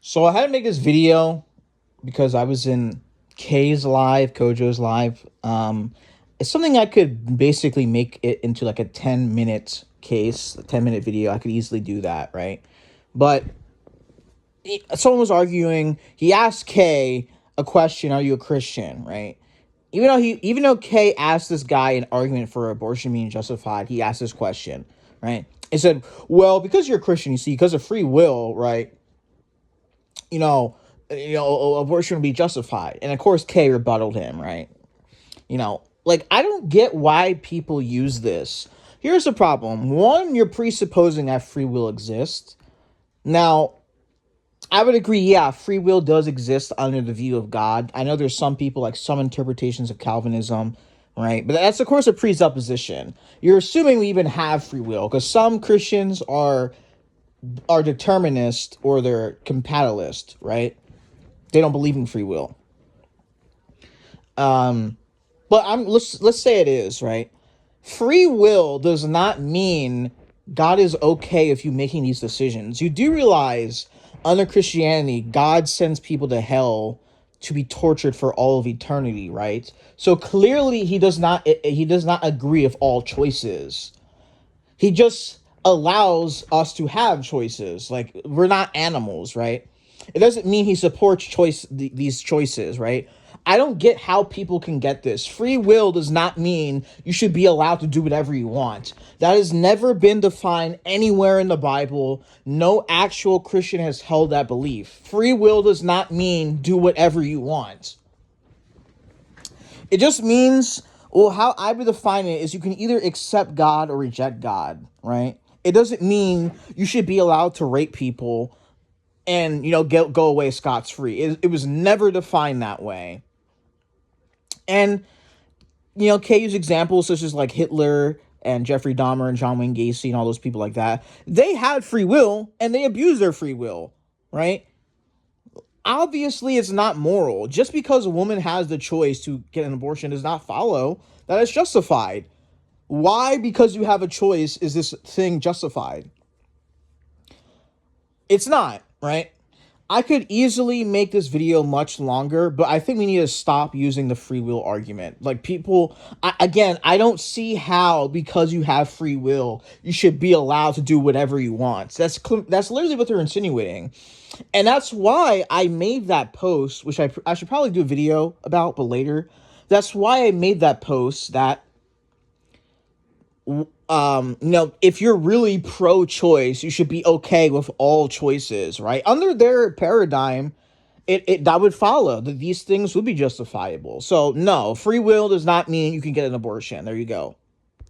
So I had to make this video because I was in Kay's live, Kojo's live. It's something I could basically make it into like a 10-minute case, a 10-minute video. I could easily do that, right? But someone was arguing. He asked Kay a question: "Are you a Christian?" Right? Even though Kay asked this guy an argument for abortion being justified, he asked this question, right? He said, "Well, because you're a Christian, you see, because of free will, right? you know, abortion would be justified." And of course, Kay rebutted him, right? Like, I don't get why people use this. Here's the problem. One, you're presupposing that free will exists. Now, I would agree, yeah, free will does exist under the view of God. I know there's some people, like some interpretations of Calvinism, right? But that's, of course, a presupposition. You're assuming we even have free will, because some Christians are determinist or they're compatibilist, right? They don't believe in free will. But let's say it is, right? Free will does not mean God is okay with you making these decisions. You do realize under Christianity, God sends people to hell to be tortured for all of eternity, right? So clearly he does not agree with all choices. He just allows us to have choices. Like, we're not animals, right? It doesn't mean he supports these choices, right? I don't get how people can get this. Free will does not mean you should be allowed to do whatever you want. That has never been defined anywhere in the Bible. No actual Christian has held that belief. Free will does not mean do whatever you want. It just means, well, how I would define it is you can either accept God or reject God, right? It doesn't mean you should be allowed to rape people and, go away scot-free. It was never defined that way. And, Kay used examples such as like Hitler and Jeffrey Dahmer and John Wayne Gacy and all those people like that. They had free will and they abused their free will, right? Obviously, it's not moral. Just because a woman has the choice to get an abortion does not follow that it's justified. Why, because you have a choice, is this thing justified? It's not, right? I could easily make this video much longer, but I think we need to stop using the free will argument. Like, people, I don't see how, because you have free will, you should be allowed to do whatever you want. That's literally what they're insinuating. And that's why I made that post, which I should probably do a video about, but later. That's why I made that post that if you're really pro-choice, you should be okay with all choices, right? Under their paradigm, it that would follow that these things would be justifiable. So no, free will does not mean you can get an abortion. There you go.